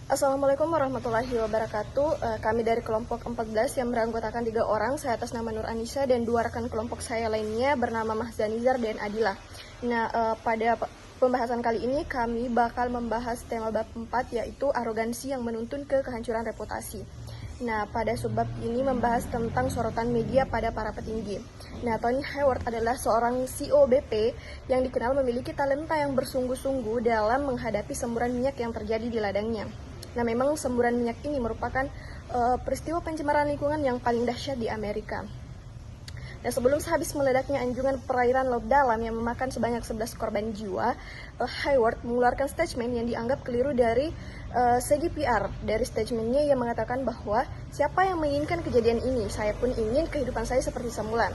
Assalamualaikum warahmatullahi wabarakatuh. Kami dari kelompok 14 yang beranggotakan 3 orang, saya atas nama Nur Anissa dan 2 rekan kelompok saya lainnya bernama Mahza Nizar dan Adila. Nah, pada pembahasan kali ini kami bakal membahas tema bab 4 yaitu arogansi yang menuntun ke kehancuran reputasi. Nah, pada subbab ini membahas tentang sorotan media pada para petinggi. Nah, Tony Hayward adalah seorang CEO BP yang dikenal memiliki talenta yang bersungguh-sungguh dalam menghadapi semburan minyak yang terjadi di ladangnya. Nah, memang semburan minyak ini merupakan peristiwa pencemaran lingkungan yang paling dahsyat di Amerika. Nah, sebelum sehabis meledaknya anjungan perairan laut dalam yang memakan sebanyak 11 korban jiwa, Hayward mengeluarkan statement yang dianggap keliru dari segi PR. Dari statementnya ia mengatakan bahwa siapa yang menginginkan kejadian ini, saya pun ingin kehidupan saya seperti semula.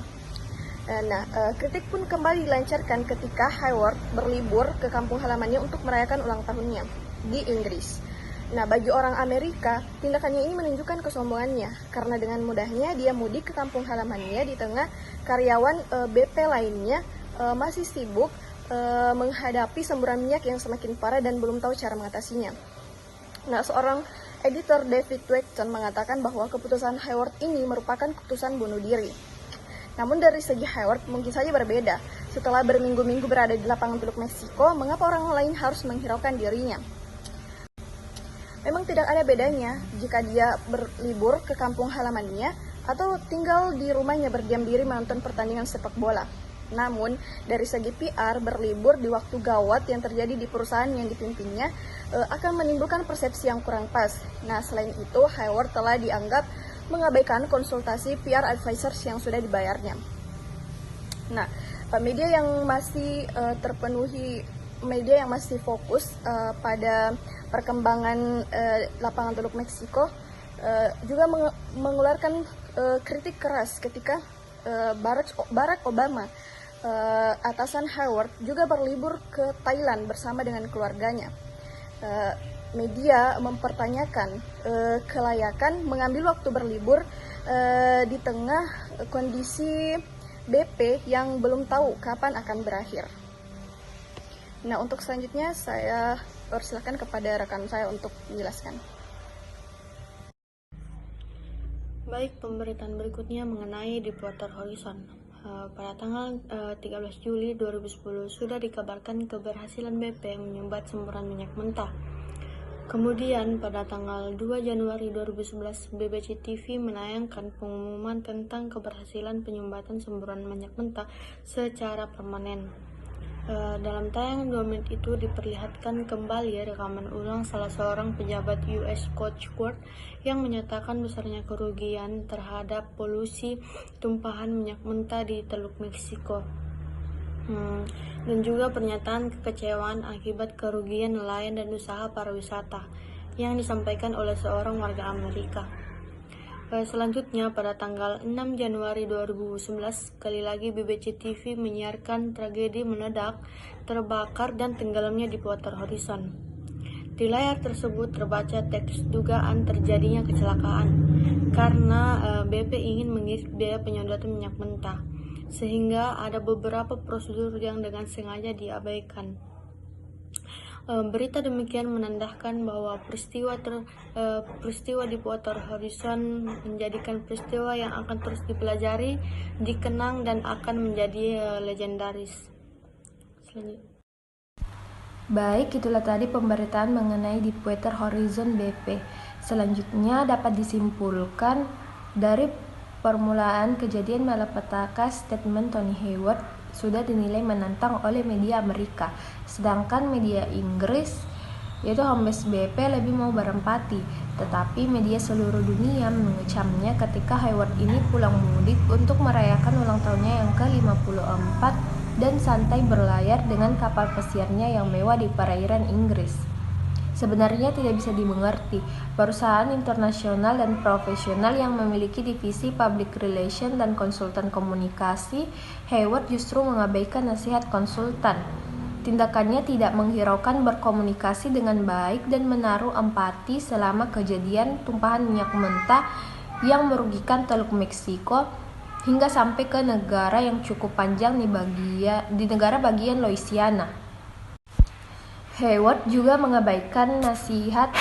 Nah, kritik pun kembali dilancarkan ketika Hayward berlibur ke kampung halamannya untuk merayakan ulang tahunnya di Inggris. Nah, bagi orang Amerika, tindakannya ini menunjukkan kesombongannya karena dengan mudahnya dia mudik ke kampung halamannya di tengah karyawan BP lainnya masih sibuk menghadapi semburan minyak yang semakin parah dan belum tahu cara mengatasinya. Nah, seorang editor David Tweckton mengatakan bahwa keputusan Hayward ini merupakan keputusan bunuh diri. Namun dari segi Hayward mungkin saja berbeda. Setelah berminggu-minggu berada di lapangan Teluk Meksiko, mengapa orang lain harus menghiraukan dirinya? Memang tidak ada bedanya jika dia berlibur ke kampung halamannya atau tinggal di rumahnya berdiam diri menonton pertandingan sepak bola. Namun, dari segi PR, berlibur di waktu gawat yang terjadi di perusahaan yang dipimpinnya akan menimbulkan persepsi yang kurang pas. Nah, selain itu, Hayward telah dianggap mengabaikan konsultasi PR advisors yang sudah dibayarnya. Nah, media yang masih fokus pada perkembangan lapangan Teluk Meksiko juga mengeluarkan kritik keras ketika Barack Obama, atasan Hayward, juga berlibur ke Thailand bersama dengan keluarganya. Media mempertanyakan kelayakan mengambil waktu berlibur di tengah kondisi BP yang belum tahu kapan akan berakhir. Nah, untuk selanjutnya saya persilakan kepada rekan saya untuk menjelaskan. Baik, pemberitaan berikutnya mengenai Deepwater Horizon. Pada tanggal 13 Juli 2010 sudah dikabarkan keberhasilan BP menyumbat semburan minyak mentah. Kemudian pada tanggal 2 Januari 2011 BBC TV menayangkan pengumuman tentang keberhasilan penyumbatan semburan minyak mentah secara permanen. Dalam tayangan 2 menit itu diperlihatkan kembali rekaman ulang salah seorang pejabat US Coast Guard yang menyatakan besarnya kerugian terhadap polusi tumpahan minyak mentah di Teluk Meksiko. Dan juga pernyataan kekecewaan akibat kerugian nelayan dan usaha pariwisata yang disampaikan oleh seorang warga Amerika. Selanjutnya pada tanggal 6 Januari 2011 sekali lagi BBC TV menyiarkan tragedi meledak, terbakar dan tenggelamnya Deepwater Horizon. Di layar tersebut terbaca teks dugaan terjadinya kecelakaan karena BP ingin mengiris biaya penyumbatan minyak mentah, sehingga ada beberapa prosedur yang dengan sengaja diabaikan. Berita demikian menandakan bahwa peristiwa Deepwater Horizon menjadikan peristiwa yang akan terus dipelajari, dikenang, dan akan menjadi legendaris. Selanjutnya. Baik, itulah tadi pemberitaan mengenai Deepwater Horizon BP. Selanjutnya dapat disimpulkan dari permulaan kejadian malapetaka statement Tony Hayward sudah dinilai menantang oleh media Amerika, sedangkan media Inggris yaitu Hambes BP lebih mau berempati, tetapi media seluruh dunia mengecamnya ketika Hayward ini pulang mudik untuk merayakan ulang tahunnya yang ke-54 dan santai berlayar dengan kapal pesiarnya yang mewah di perairan Inggris. Sebenarnya tidak bisa dimengerti, perusahaan internasional dan profesional yang memiliki divisi public relation dan konsultan komunikasi, Hayward justru mengabaikan nasihat konsultan. Tindakannya tidak menghiraukan berkomunikasi dengan baik dan menaruh empati selama kejadian tumpahan minyak mentah yang merugikan Teluk Meksiko hingga sampai ke negara yang cukup panjang di negara bagian Louisiana. Hayward juga mengabaikan nasihat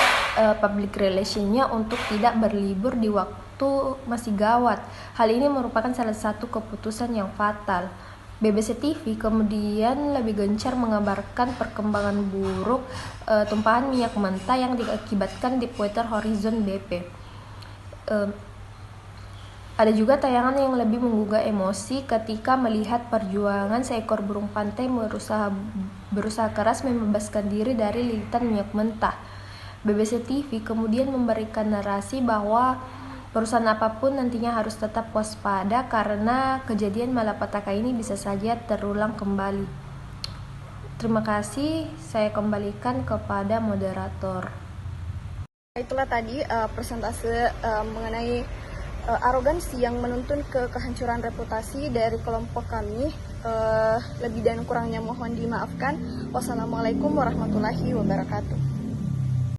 public relationnya untuk tidak berlibur di waktu masih gawat. Hal ini merupakan salah satu keputusan yang fatal. BBC TV kemudian lebih gencar mengabarkan perkembangan buruk tumpahan minyak mentah yang diakibatkan Deepwater Horizon BP. Ada juga tayangan yang lebih menggugah emosi ketika melihat perjuangan seekor burung pantai berusaha keras membebaskan diri dari lilitan minyak mentah. BBC TV kemudian memberikan narasi bahwa perusahaan apapun nantinya harus tetap waspada karena kejadian malapetaka ini bisa saja terulang kembali. Terima kasih, saya kembalikan kepada moderator. Itulah tadi persentase mengenai arogansi yang menuntun ke kehancuran reputasi dari kelompok kami. Lebih dan kurangnya mohon dimaafkan. Wassalamualaikum warahmatullahi wabarakatuh.